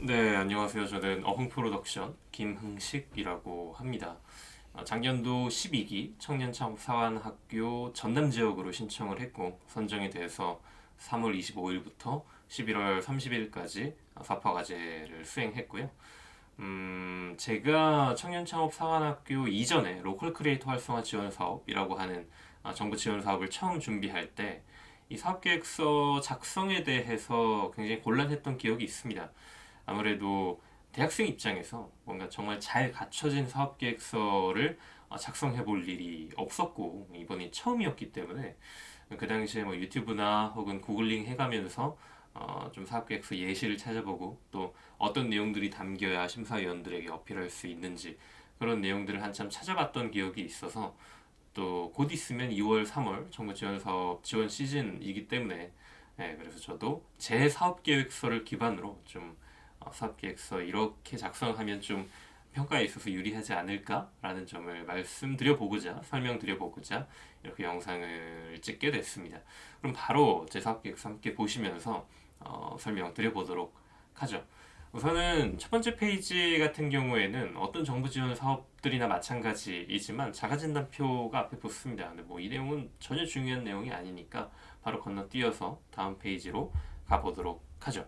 네, 안녕하세요. 저는 어흥 프로덕션 김흥식이라고 합니다. 작년도 12기 청년창업사관학교 전남 지역으로 신청을 했고 선정이 돼서 3월 25일부터 11월 30일까지 사파 과제를 수행했고요. 제가 청년창업사관학교 이전에 로컬 크리에이터 활성화 지원 사업이라고 하는 정부 지원 사업을 처음 준비할 때 이 사업계획서 작성에 대해서 굉장히 곤란했던 기억이 있습니다. 아무래도 대학생 입장에서 뭔가 정말 잘 갖춰진 사업 계획서를 작성해 볼 일이 없었고 이번이 처음이었기 때문에 그 당시에 뭐 유튜브나 혹은 구글링 해가면서 좀 사업 계획서 예시를 찾아보고 또 어떤 내용들이 담겨야 심사위원들에게 어필할 수 있는지 그런 내용들을 한참 찾아봤던 기억이 있어서 또 곧 있으면 2월, 3월 정부 지원 사업 지원 시즌이기 때문에 그래서 저도 제 사업 계획서를 기반으로 좀 사업 계획서 이렇게 작성하면 좀 평가에 있어서 유리하지 않을까라는 점을 말씀드려 보고자 설명드려 보고자 이렇게 영상을 찍게 됐습니다. 그럼 바로 제 사업 계획서 함께 보시면서 설명드려 보도록 하죠. 우선은 첫 번째 페이지 같은 경우에는 어떤 정부 지원 사업들이나 마찬가지이지만 자가진단표가 앞에 붙습니다. 근데 뭐 이 내용은 전혀 중요한 내용이 아니니까 바로 건너뛰어서 다음 페이지로 가보도록 하죠.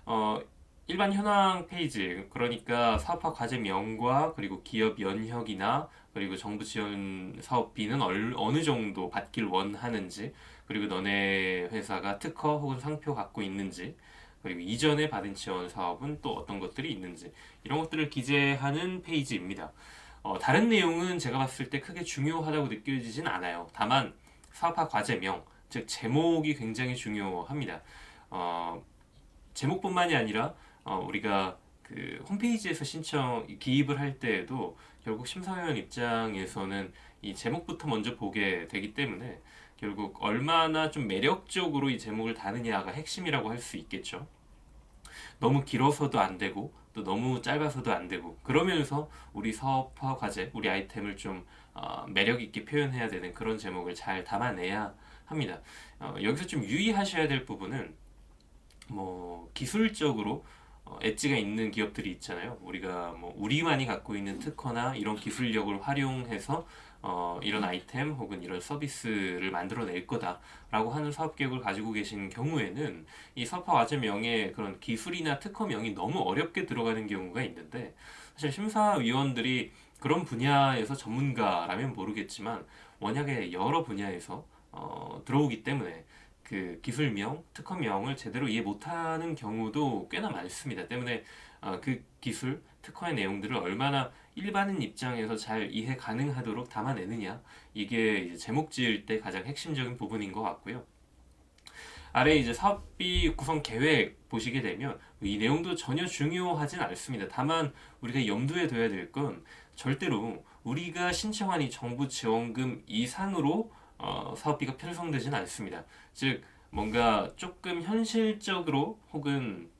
어, 일반 현황 페이지, 그러니까 사업화 과제명과 그리고 기업 연혁이나 그리고 정부 지원 사업비는 어느 정도 받길 원하는지, 그리고 너네 회사가 특허 혹은 상표 갖고 있는지, 그리고 이전에 받은 지원 사업은 또 어떤 것들이 있는지, 이런 것들을 기재하는 페이지입니다. 다른 내용은 제가 봤을 때 크게 중요하다고 느껴지진 않아요. 다만 사업화 과제명, 즉 제목이 굉장히 중요합니다. 어, 제목뿐만이 아니라 우리가 그 홈페이지에서 신청 기입을 할 때에도 결국 심사위원 입장에서는 이 제목부터 먼저 보게 되기 때문에 결국 얼마나 좀 매력적으로 이 제목을 다느냐가 핵심이라고 할 수 있겠죠. 너무 길어서도 안 되고 또 너무 짧아서도 안 되고 그러면서 우리 사업화 과제, 우리 아이템을 좀 매력 있게 표현해야 되는 그런 제목을 잘 담아내야 합니다. 여기서 좀 유의하셔야 될 부분은 뭐 기술적으로 엣지가 있는 기업들이 있잖아요. 우리가 뭐 우리만이 갖고 있는 특허나 이런 기술력을 활용해서 이런 아이템 혹은 이런 서비스를 만들어낼 거다라고 하는 사업 계획을 가지고 계신 경우에는 이 사업화 과제명에 그런 기술이나 특허명이 너무 어렵게 들어가는 경우가 있는데 사실 심사위원들이 그런 분야에서 전문가라면 모르겠지만 워낙에 여러 분야에서 들어오기 때문에 그 기술명, 특허명을 제대로 이해 못하는 경우도 꽤나 많습니다. 때문에 그 기술, 특허의 내용들을 얼마나 일반인 입장에서 잘 이해 가능하도록 담아내느냐 이게 이제 제목 지을 때 가장 핵심적인 부분인 것 같고요. 아래 이제 사업비 구성 계획 보시게 되면 이 내용도 전혀 중요하진 않습니다. 다만 우리가 염두에 둬야 될 건 절대로 우리가 신청한 이 정부 지원금 이상으로 사업비가 편성되진 않습니다. 즉 뭔가 조금 현실적으로 혹은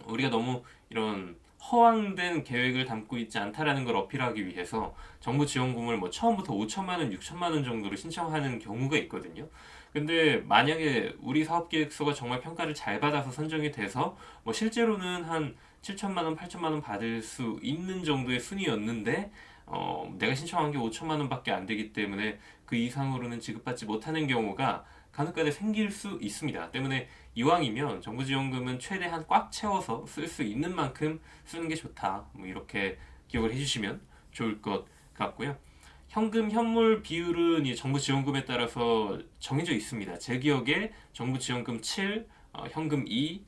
우리가 너무 이런 허황된 계획을 담고 있지 않다라는 걸 어필하기 위해서 정부 지원금을 뭐 처음부터 5천만 원, 6천만 원 정도로 신청하는 경우가 있거든요. 근데 만약에 우리 사업 계획서가 정말 평가를 잘 받아서 선정이 돼서 뭐 실제로는 한 7천만 원, 8천만 원 받을 수 있는 정도의 순위였는데 내가 신청한 게 5천만 원밖에 안 되기 때문에 그 이상으로는 지급받지 못하는 경우가 간혹가다 생길 수 있습니다. 때문에 이왕이면 정부 지원금은 최대한 꽉 채워서 쓸 수 있는 만큼 쓰는 게 좋다. 뭐 이렇게 기억을 해주시면 좋을 것 같고요. 현금 현물 비율은 이 정부 지원금에 따라서 정해져 있습니다. 제 기억에 정부 지원금 7, 현금 2,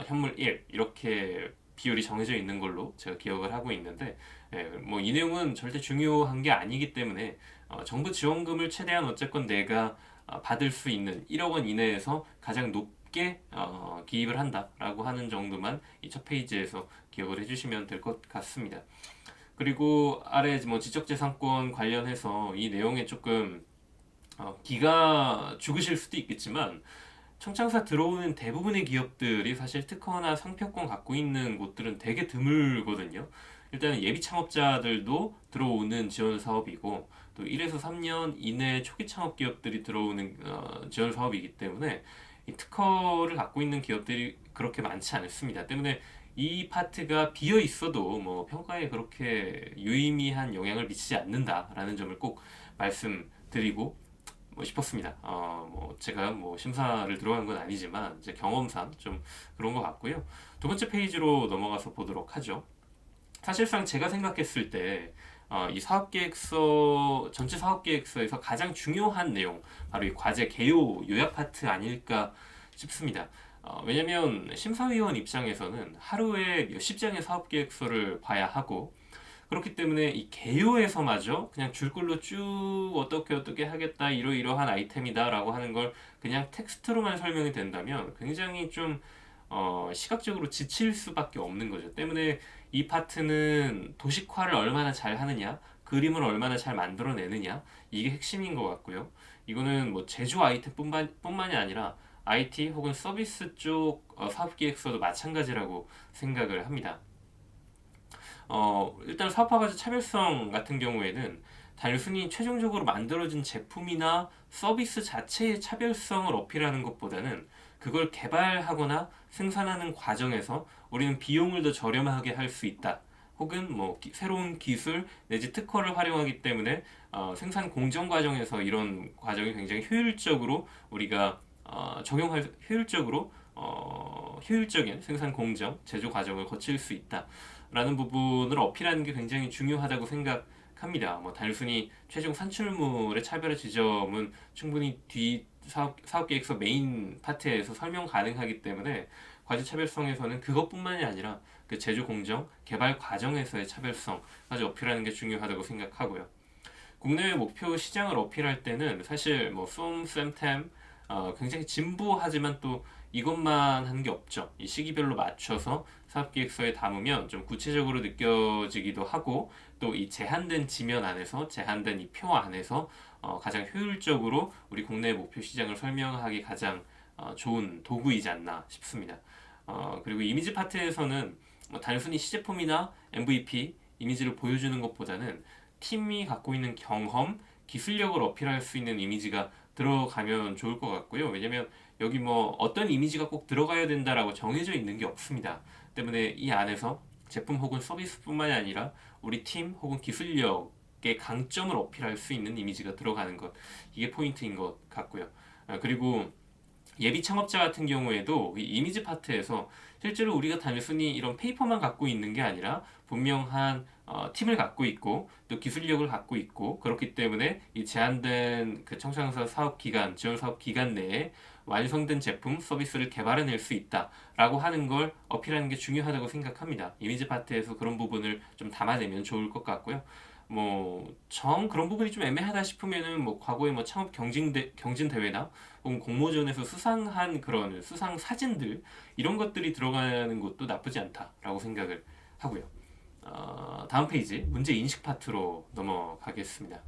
현물 1 이렇게 비율이 정해져 있는 걸로 제가 기억을 하고 있는데 뭐 이 내용은 절대 중요한 게 아니기 때문에 정부 지원금을 최대한 어쨌건 내가 받을 수 있는 1억 원 이내에서 가장 높게 기입을 한다라고 하는 정도만 이 첫 페이지에서 기억을 해주시면 될 것 같습니다. 그리고 아래 뭐 지적재산권 관련해서 이 내용에 조금 기가 죽으실 수도 있겠지만 청창사 들어오는 대부분의 기업들이 사실 특허나 상표권 갖고 있는 곳들은 되게 드물거든요. 일단은 예비 창업자들도 들어오는 지원 사업이고 또 1에서 3년 이내 초기 창업 기업들이 들어오는 지원 사업이기 때문에 이 특허를 갖고 있는 기업들이 그렇게 많지 않습니다. 때문에 이 파트가 비어 있어도 뭐 평가에 그렇게 유의미한 영향을 미치지 않는다라는 점을 꼭 말씀드리고 뭐 싶었습니다. 뭐 제가 뭐 심사를 들어간 건 아니지만 제 경험상 좀 그런 것 같고요. 두 번째 페이지로 넘어가서 보도록 하죠. 사실상 제가 생각했을 때 이 사업계획서 전체 사업계획서에서 가장 중요한 내용 바로 이 과제 개요 요약 파트 아닐까 싶습니다. 왜냐면 심사위원 입장에서는 하루에 몇십 장의 사업계획서를 봐야 하고 그렇기 때문에 이 개요에서마저 그냥 줄글로 쭉 어떻게 하겠다 이러이러한 아이템이다라고 하는 걸 그냥 텍스트로만 설명이 된다면 굉장히 좀 시각적으로 지칠 수밖에 없는 거죠. 때문에 이 파트는 도식화를 얼마나 잘 하느냐, 그림을 얼마나 잘 만들어내느냐, 이게 핵심인 것 같고요. 이거는 뭐 제조 아이템뿐만이 아니라 IT 혹은 서비스 쪽 사업기획서도 마찬가지라고 생각을 합니다. 일단 사업화 과제 차별성 같은 경우에는 단순히 최종적으로 만들어진 제품이나 서비스 자체의 차별성을 어필하는 것보다는 그걸 개발하거나 생산하는 과정에서 우리는 비용을 더 저렴하게 할 수 있다. 혹은 뭐 새로운 기술 내지 특허를 활용하기 때문에 생산 공정 과정에서 이런 과정이 굉장히 효율적으로 우리가 적용할 효율적인 생산 공정 제조 과정을 거칠 수 있다. 라는 부분을 어필하는 게 굉장히 중요하다고 생각합니다. 뭐 단순히 최종 산출물의 차별화 지점은 충분히 뒤 사업계획서 메인 파트에서 설명 가능하기 때문에 과제 차별성에서는 그것뿐만이 아니라 그 제조 공정, 개발 과정에서의 차별성까지 어필하는 게 중요하다고 생각하고요. 국내외 목표 시장을 어필할 때는 사실 뭐 쏨템 굉장히 진부하지만 또 이것만 하는 게 없죠. 이 시기별로 맞춰서 사업기획서에 담으면 좀 구체적으로 느껴지기도 하고 또 이 제한된 지면 안에서 제한된 이 표 안에서 가장 효율적으로 우리 국내 목표 시장을 설명하기 가장 좋은 도구이지 않나 싶습니다. 그리고 이미지 파트에서는 뭐 단순히 시제품이나 MVP 이미지를 보여주는 것보다는 팀이 갖고 있는 경험, 기술력을 어필할 수 있는 이미지가 들어가면 좋을 것 같고요. 왜냐면 여기 뭐 어떤 이미지가 꼭 들어가야 된다라고 정해져 있는 게 없습니다. 때문에 이 안에서 제품 혹은 서비스뿐만이 아니라 우리 팀 혹은 기술력의 강점을 어필할 수 있는 이미지가 들어가는 것 이게 포인트인 것 같고요. 그리고 예비 창업자 같은 경우에도 이 이미지 파트에서 실제로 우리가 단순히 이런 페이퍼만 갖고 있는 게 아니라 분명한 팀을 갖고 있고 또 기술력을 갖고 있고 그렇기 때문에 이 제한된 그 청소년사 사업 기간, 지원 사업 기간 내에 완성된 제품, 서비스를 개발해낼 수 있다라고 하는 걸 어필하는 게 중요하다고 생각합니다. 이미지 파트에서 그런 부분을 좀 담아내면 좋을 것 같고요. 뭐 그런 부분이 좀 애매하다 싶으면은 뭐 과거에 뭐 창업 경진 대회나 혹은 공모전에서 수상한 그런 수상 사진들 이런 것들이 들어가는 것도 나쁘지 않다라고 생각을 하고요. 다음 페이지 문제 인식 파트로 넘어가겠습니다.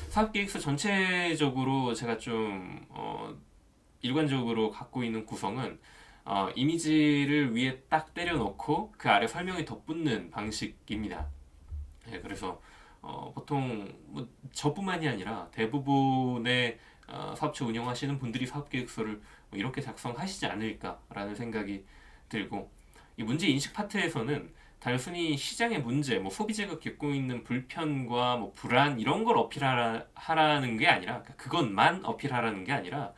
사업계획서 전체적으로 제가 좀 일관적으로 갖고 있는 구성은 이미지를 위에 딱 때려놓고 그 아래 설명이 덧붙는 방식입니다. 네, 그래서 보통 뭐 저뿐만이 아니라 대부분의 사업체 운영하시는 분들이 사업계획서를 뭐 이렇게 작성하시지 않을까라는 생각이 들고 이 문제 인식 파트에서는 단순히 시장의 문제, 뭐 소비자가 겪고 있는 불편과 뭐 불안 이런 걸 어필하라는 게 아니라 그러니까 그것만 어필하라는 게 아니라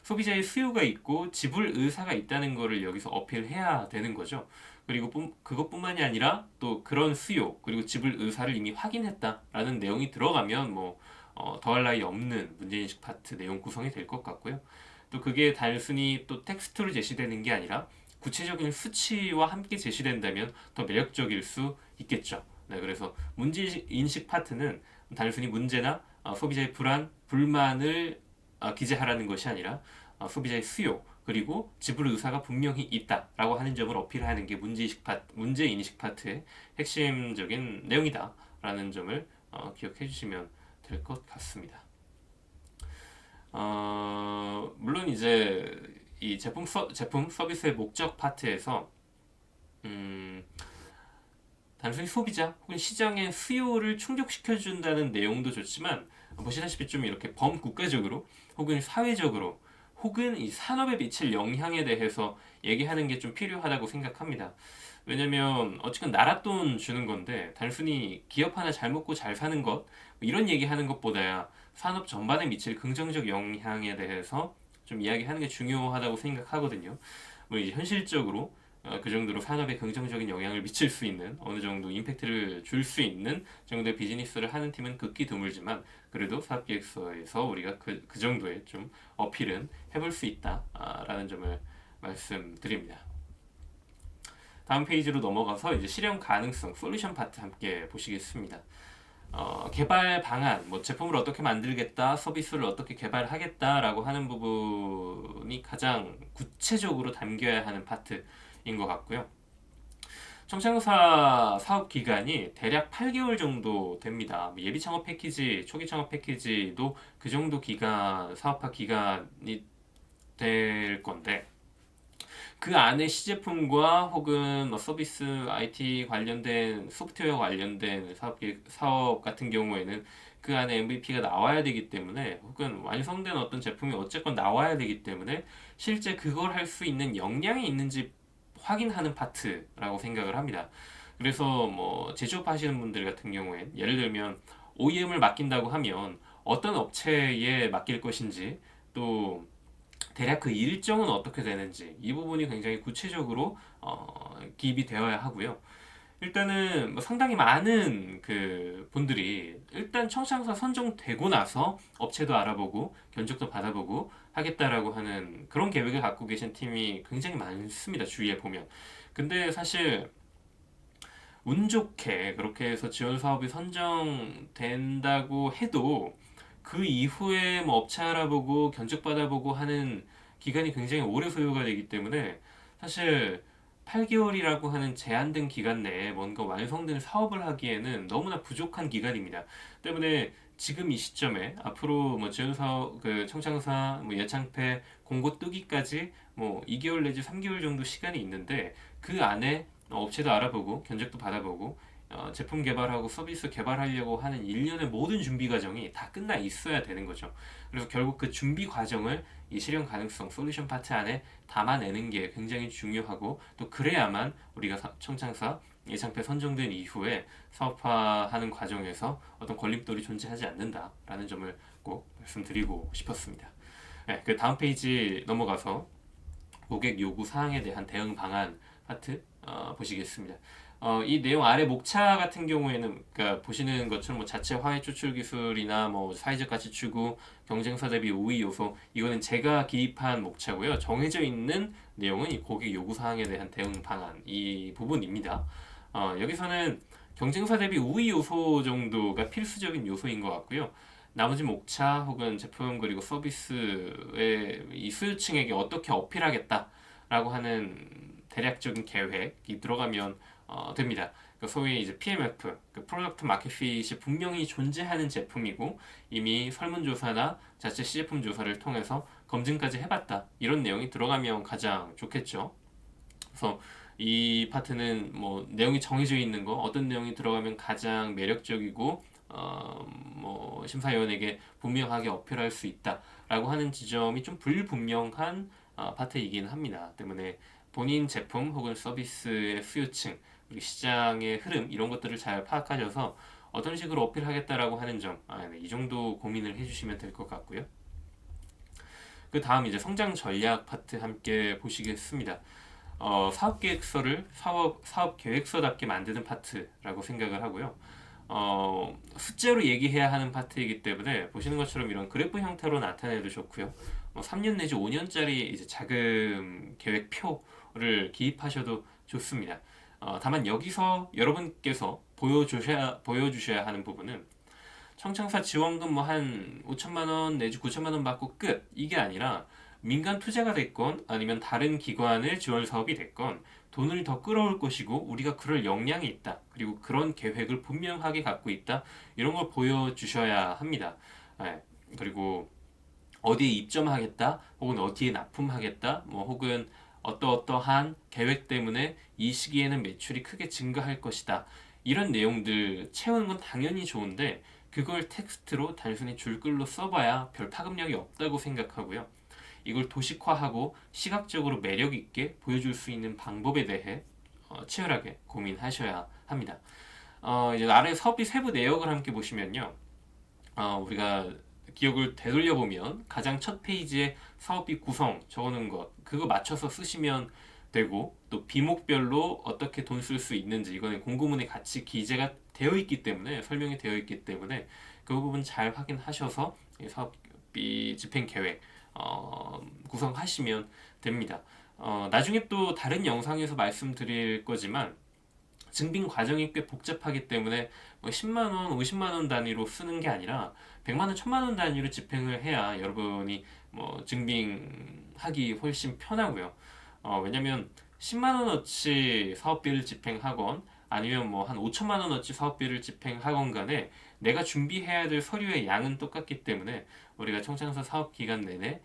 소비자의 수요가 있고 지불 의사가 있다는 거를 여기서 어필해야 되는 거죠. 그리고 그것뿐만이 아니라 또 그런 수요 그리고 지불 의사를 이미 확인했다라는 내용이 들어가면 뭐 더할 나위 없는 문제인식 파트 내용 구성이 될 것 같고요. 또 그게 단순히 또 텍스트로 제시되는 게 아니라 구체적인 수치와 함께 제시된다면 더 매력적일 수 있겠죠. 네, 그래서 문제인식 파트는 단순히 문제나 소비자의 불안, 불만을 기재하라는 것이 아니라 소비자의 수요 그리고 지불 의사가 분명히 있다라고 하는 점을 어필하는 게 문제인식 파트의 핵심적인 내용이다라는 점을 기억해 주시면 될 것 같습니다. 물론 이제 이 제품 서비스의 목적 파트에서 음, 단순히 소비자 혹은 시장의 수요를 충족시켜 준다는 내용도 좋지만 보시다시피 좀 이렇게 범국가적으로 혹은 사회적으로 혹은 이 산업에 미칠 영향에 대해서 얘기하는 게 좀 필요하다고 생각합니다. 왜냐면 어쨌든 나라 돈 주는 건데 단순히 기업 하나 잘 먹고 잘 사는 것 이런 얘기하는 것보다야 산업 전반에 미칠 긍정적 영향에 대해서 좀 이야기하는 게 중요하다고 생각하거든요. 뭐 이제 현실적으로 그 정도로 산업에 긍정적인 영향을 미칠 수 있는 어느 정도 임팩트를 줄 수 있는 정도의 비즈니스를 하는 팀은 극히 드물지만 그래도 사업기획서에서 우리가 그 정도의 좀 어필은 해볼 수 있다라는 점을 말씀드립니다. 다음 페이지로 넘어가서 이제 실현 가능성, 솔루션 파트 함께 보시겠습니다. 개발 방안, 뭐 제품을 어떻게 만들겠다, 서비스를 어떻게 개발하겠다라고 하는 부분이 가장 구체적으로 담겨야 하는 파트인 것 같고요. 청창사 사업 기간이 대략 8개월 정도 됩니다. 예비 창업 패키지, 초기 창업 패키지도 그 정도 기간, 사업화 기간이 될 건데, 그 안에 시제품과 혹은 뭐 서비스, IT 관련된 소프트웨어 관련된 사업 같은 경우에는 그 안에 MVP가 나와야 되기 때문에 혹은 완성된 어떤 제품이 어쨌건 나와야 되기 때문에 실제 그걸 할 수 있는 역량이 있는지 확인하는 파트라고 생각을 합니다. 그래서 뭐 제조업 하시는 분들 같은 경우엔 예를 들면 OEM을 맡긴다고 하면 어떤 업체에 맡길 것인지 또 대략 그 일정은 어떻게 되는지 이 부분이 굉장히 구체적으로 기입이 되어야 하고요. 일단은 뭐 상당히 많은 그 분들이 일단 청창사 선정되고 나서 업체도 알아보고 견적도 받아보고 하겠다라고 하는 그런 계획을 갖고 계신 팀이 굉장히 많습니다. 주위에 보면. 근데 사실 운 좋게 그렇게 해서 지원 사업이 선정된다고 해도 그 이후에 뭐 업체 알아보고 견적 받아보고 하는 기간이 굉장히 오래 소요가 되기 때문에 사실 8개월이라고 하는 제한된 기간 내에 뭔가 완성된 사업을 하기에는 너무나 부족한 기간입니다. 때문에 지금 이 시점에 앞으로 뭐 지원 사업, 그 청창사, 뭐 예창패 공고 뜨기까지 뭐 2개월 내지 3개월 정도 시간이 있는데 그 안에 업체도 알아보고 견적도 받아보고 제품 개발하고 서비스 개발하려고 하는 일련의 모든 준비 과정이 다 끝나 있어야 되는 거죠. 그래서 결국 그 준비 과정을 이 실현 가능성 솔루션 파트 안에 담아내는 게 굉장히 중요하고 또 그래야만 우리가 청창사 예상패 선정된 이후에 사업화하는 과정에서 어떤 걸림돌이 존재하지 않는다라는 점을 꼭 말씀드리고 싶었습니다. 네, 그 다음 페이지 넘어가서 고객 요구 사항에 대한 대응 방안 파트 보시겠습니다. 이 내용 아래 목차 같은 경우에는 그러니까 보시는 것처럼 뭐 자체 화해 추출 기술이나 뭐 사회적 가치 추구, 경쟁사 대비 우위 요소 이거는 제가 기입한 목차고요. 정해져 있는 내용은 이 고객 요구 사항에 대한 대응 방안 이 부분입니다. 여기서는 경쟁사 대비 우위 요소 정도가 필수적인 요소인 것 같고요. 나머지 목차 혹은 제품 그리고 서비스의 이 수요층에게 어떻게 어필하겠다라고 하는 대략적인 계획이 들어가면 됩니다. 소위 이제 PMF, 프로덕트 마켓 핏이 분명히 존재하는 제품이고 이미 설문조사나 자체 시제품 조사를 통해서 검증까지 해봤다. 이런 내용이 들어가면 가장 좋겠죠. 그래서 이 파트는 뭐 내용이 정해져 있는 거, 어떤 내용이 들어가면 가장 매력적이고 뭐 심사위원에게 분명하게 어필할 수 있다라고 하는 지점이 좀 불분명한 파트이긴 합니다. 때문에 본인 제품 혹은 서비스의 수요층 그리고 시장의 흐름 이런 것들을 잘 파악하셔서 어떤 식으로 어필하겠다라고 하는 점, 네, 이 정도 고민을 해주시면 될 것 같고요. 그 다음 이제 성장 전략 파트 함께 보시겠습니다. 사업 계획서를 사업 계획서답게 만드는 파트라고 생각을 하고요. 숫자로 얘기해야 하는 파트이기 때문에 보시는 것처럼 이런 그래프 형태로 나타내도 좋고요. 3년 내지 5년짜리 이제 자금 계획표를 기입하셔도 좋습니다. 다만 여기서 여러분께서 보여주셔야 하는 부분은 청창사 지원금 뭐 한 5천만 원 내지 9천만 원 받고 끝 이게 아니라 민간 투자가 됐건 아니면 다른 기관의 지원 사업이 됐건 돈을 더 끌어올 것이고 우리가 그럴 역량이 있다. 그리고 그런 계획을 분명하게 갖고 있다. 이런 걸 보여주셔야 합니다. 네. 그리고 어디에 입점하겠다. 혹은 어디에 납품하겠다. 뭐 혹은 어떠어떠한 계획 때문에 이 시기에는 매출이 크게 증가할 것이다. 이런 내용들 채우는 건 당연히 좋은데 그걸 텍스트로 단순히 줄글로 써봐야 별 파급력이 없다고 생각하고요. 이걸 도식화하고 시각적으로 매력 있게 보여줄 수 있는 방법에 대해 치열하게 고민하셔야 합니다. 이제 아래 사업비 세부 내역을 함께 보시면요. 우리가 기억을 되돌려 보면 가장 첫 페이지에 사업비 구성 적어놓은 것 그거 맞춰서 쓰시면 되고, 또 비목별로 어떻게 돈 쓸 수 있는지 이거는 공고문에 같이 기재가 되어 있기 때문에, 설명이 되어 있기 때문에 그 부분 잘 확인하셔서 사업비 집행 계획 구성하시면 됩니다. 나중에 또 다른 영상에서 말씀드릴 거지만 증빙 과정이 꽤 복잡하기 때문에 뭐 10만 원, 50만 원 단위로 쓰는 게 아니라 100만 원, 1000만 원 단위로 집행을 해야 여러분이 뭐 증빙하기 훨씬 편하고요. 왜냐면 10만 원어치 사업비를 집행하건 아니면 뭐 한 5천만 원어치 사업비를 집행하건 간에 내가 준비해야 될 서류의 양은 똑같기 때문에 우리가 청창서 사업 기간 내내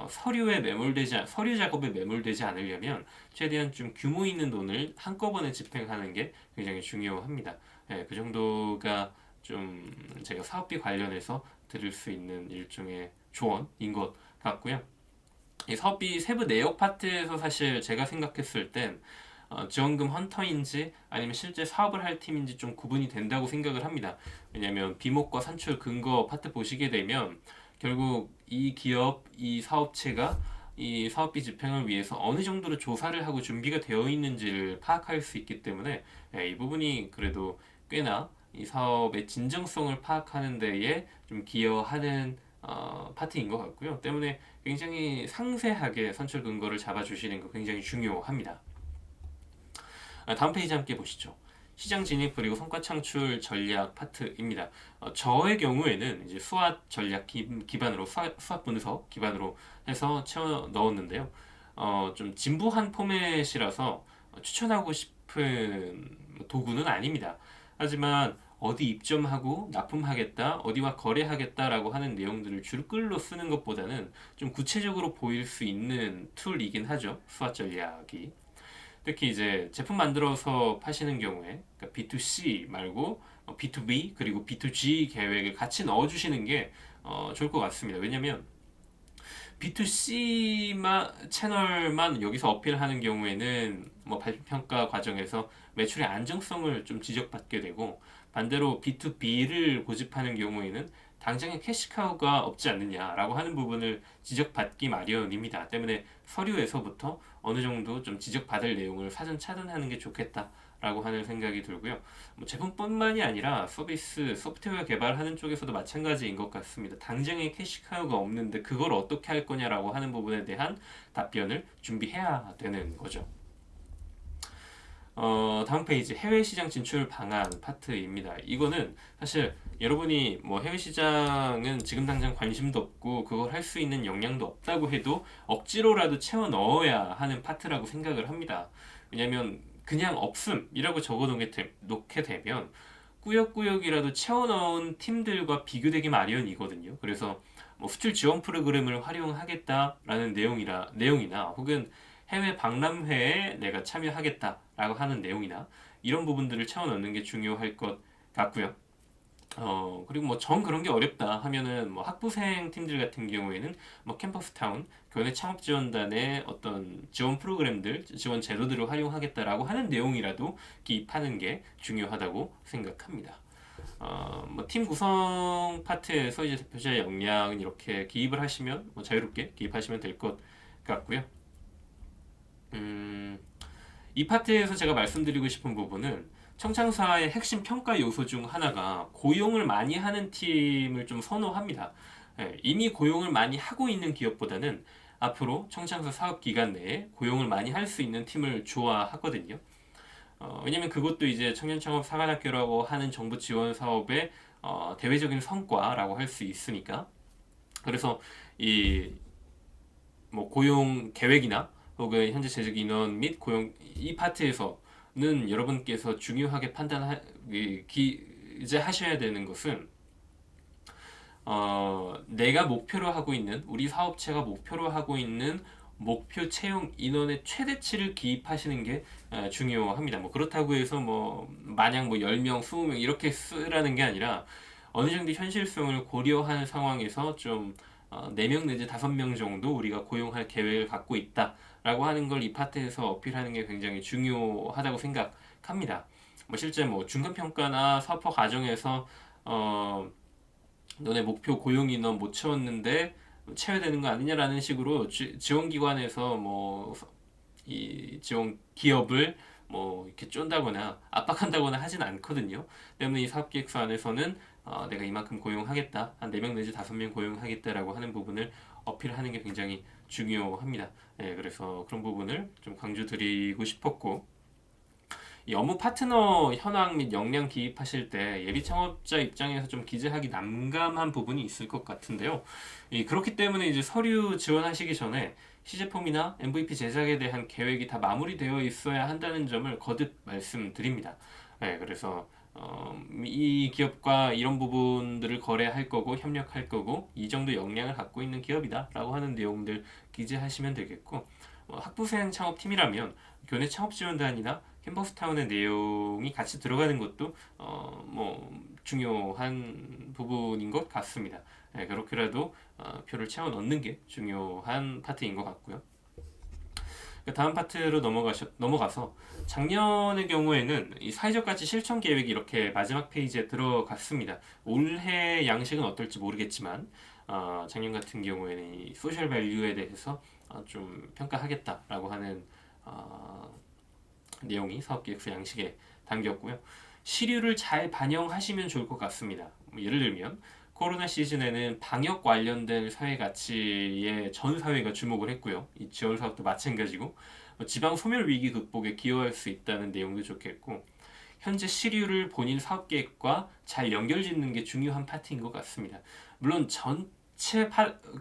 서류 작업에 매몰되지 않으려면 최대한 좀 규모 있는 돈을 한꺼번에 집행하는 게 굉장히 중요합니다. 예, 그 정도가 좀 제가 사업비 관련해서 드릴 수 있는 일종의 조언인 것 같고요. 이 사업비 세부 내역 파트에서 사실 제가 생각했을 땐 지원금 헌터인지 아니면 실제 사업을 할 팀인지 좀 구분이 된다고 생각을 합니다. 왜냐하면 비목과 산출 근거 파트 보시게 되면 결국 이 기업, 이 사업체가 이 사업비 집행을 위해서 어느 정도로 조사를 하고 준비가 되어 있는지를 파악할 수 있기 때문에 이 부분이 그래도 꽤나 이 사업의 진정성을 파악하는 데에 좀 기여하는 파트인 것 같고요. 때문에 굉장히 상세하게 선출 근거를 잡아주시는 거 굉장히 중요합니다. 다음 페이지 함께 보시죠. 시장 진입 그리고 성과 창출 전략 파트입니다. 저의 경우에는 이제 수학 전략 기반으로 수학 분석 기반으로 해서 채워 넣었는데요. 좀 진부한 포맷이라서 추천하고 싶은 도구는 아닙니다. 하지만 어디 입점하고 납품하겠다, 어디와 거래하겠다라고 하는 내용들을 줄글로 쓰는 것보다는 좀 구체적으로 보일 수 있는 툴이긴 하죠. 수학 전략이. 특히 이제 제품 만들어서 파시는 경우에 그러니까 B2C 말고 B2B 그리고 B2G 계획을 같이 넣어주시는 게 좋을 것 같습니다. 왜냐면 B2C 채널만 여기서 어필하는 경우에는 뭐 발표평가 과정에서 매출의 안정성을 좀 지적받게 되고, 반대로 B2B를 고집하는 경우에는 당장의 캐시카우가 없지 않느냐라고 하는 부분을 지적받기 마련입니다. 때문에 서류에서부터 어느 정도 좀 지적받을 내용을 사전 차단하는 게 좋겠다라고 하는 생각이 들고요. 뭐 제품뿐만이 아니라 서비스, 소프트웨어 개발하는 쪽에서도 마찬가지인 것 같습니다. 당장의 캐시카우가 없는데 그걸 어떻게 할 거냐라고 하는 부분에 대한 답변을 준비해야 되는 거죠. 다음 페이지 해외 시장 진출 방안 파트입니다. 이거는 사실 여러분이 뭐 해외 시장은 지금 당장 관심도 없고 그걸 할 수 있는 역량도 없다고 해도 억지로라도 채워 넣어야 하는 파트라고 생각을 합니다. 왜냐면 그냥 없음이라고 적어 놓게 되면 꾸역꾸역이라도 채워 넣은 팀들과 비교되기 마련이거든요. 그래서 뭐 수출 지원 프로그램을 활용하겠다라는 내용이나 혹은 해외 박람회에 내가 참여하겠다라고 하는 내용이나 이런 부분들을 채워 넣는 게 중요할 것 같고요. 그리고 뭐 정 그런 게 어렵다 하면은 뭐 학부생 팀들 같은 경우에는 뭐 캠퍼스 타운, 교내 창업 지원단의 어떤 지원 프로그램들, 지원 제도들을 활용하겠다라고 하는 내용이라도 기입하는 게 중요하다고 생각합니다. 뭐 팀 구성 파트에서 이제 대표자의 역량은 이렇게 기입을 하시면 뭐 자유롭게 기입하시면 될 것 같고요. 이 파트에서 제가 말씀드리고 싶은 부분은 청창사의 핵심 평가 요소 중 하나가 고용을 많이 하는 팀을 좀 선호합니다. 이미 고용을 많이 하고 있는 기업보다는 앞으로 청창사 사업 기간 내에 고용을 많이 할 수 있는 팀을 좋아하거든요. 왜냐면 그것도 이제 청년창업 사관학교라고 하는 정부 지원 사업의 대외적인 성과라고 할 수 있으니까. 그래서 이 뭐 고용 계획이나 혹은 현재 재직 인원 및 고용 이 파트에서는 여러분께서 중요하게 이제 하셔야 되는 것은 내가 목표로 하고 있는 우리 사업체가 목표로 하고 있는 목표 채용 인원의 최대치를 기입하시는 게 중요합니다. 뭐 그렇다고 해서 뭐 마냥 뭐 10명, 20명 이렇게 쓰라는 게 아니라 어느 정도 현실성을 고려하는 상황에서 좀 4명 내지 5명 정도 우리가 고용할 계획을 갖고 있다라고 하는 걸 이 파트에서 어필하는 게 굉장히 중요하다고 생각합니다. 뭐 실제 뭐 중간평가나 사업화 과정에서 너네 목표 고용 인원 못 채웠는데 채워야 되는 거 아니냐라는 식으로 지원기관에서 뭐 이 지원 기업을 뭐 이렇게 쫀다거나 압박한다거나 하진 않거든요. 때문에 이 사업계획서 안에서는 내가 이만큼 고용하겠다, 한 4명 내지 5명 고용하겠다라고 하는 부분을 어필하는 게 굉장히 중요합니다. 네, 그래서 그런 부분을 좀 강조드리고 싶었고, 이 업무 파트너 현황 및 역량 기입하실 때 예비 창업자 입장에서 좀 기재하기 난감한 부분이 있을 것 같은데요. 그렇기 때문에 이제 서류 지원하시기 전에 시제품이나 MVP 제작에 대한 계획이 다 마무리되어 있어야 한다는 점을 거듭 말씀드립니다. 네, 그래서 이 기업과 이런 부분들을 거래할 거고 협력할 거고 이 정도 역량을 갖고 있는 기업이다라고 하는 내용들 기재하시면 되겠고, 학부생 창업팀이라면 교내 창업 지원단이나 캠퍼스타운의 내용이 같이 들어가는 것도 뭐 중요한 부분인 것 같습니다. 네, 그렇게라도 표를 채워 넣는 게 중요한 파트인 것 같고요. 다음 파트로 넘어가서 작년의 경우에는 이 사회적 가치 실천 계획이 이렇게 마지막 페이지에 들어갔습니다. 올해 양식은 어떨지 모르겠지만 작년 같은 경우에는 이 소셜 밸류에 대해서 좀 평가하겠다라고 하는 어, 내용이 사업계획서 양식에 담겼고요. 시류를 잘 반영하시면 좋을 것 같습니다. 뭐 예를 들면 코로나 시즌에는 방역 관련된 사회 가치에 전 사회가 주목을 했고요. 이 지원 사업도 마찬가지고 지방 소멸 위기 극복에 기여할 수 있다는 내용도 좋겠고, 현재 시류를 본인 사업 계획과 잘 연결짓는 게 중요한 파트인 것 같습니다. 물론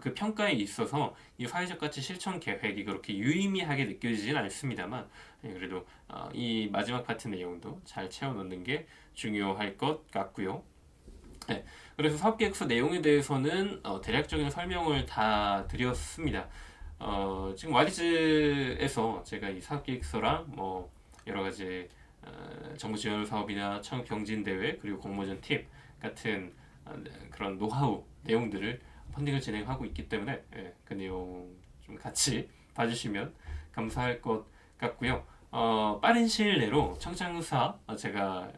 그 평가에 있어서 이 사회적 가치 실천 계획이 그렇게 유의미하게 느껴지진 않습니다만, 그래도 이 마지막 파트 내용도 잘 채워 넣는 게 중요할 것 같고요. 네, 그래서 사업계획서 내용에 대해서는 대략적인 설명을 다 드렸습니다. 지금 와리즈에서 제가 이 사업계획서랑 뭐 여러 가지 정부 지원 사업이나 창업 경진 대회 그리고 공모전 팁 같은 그런 노하우 내용들을 펀딩을 진행하고 있기 때문에 그 내용 좀 같이 봐주시면 감사할 것 같고요. 빠른 시일 내로 청장사 제가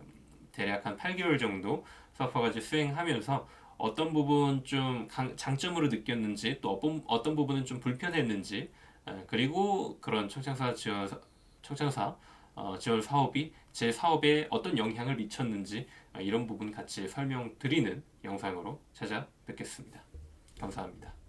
대략 한 8개월 정도 사업화까지 수행하면서 어떤 부분 좀 장점으로 느꼈는지 또 어떤 부분은 좀 불편했는지, 그리고 그런 청창사 지원 사업이 제 사업에 어떤 영향을 미쳤는지 이런 부분 같이 설명드리는 영상으로 찾아뵙겠습니다. 감사합니다.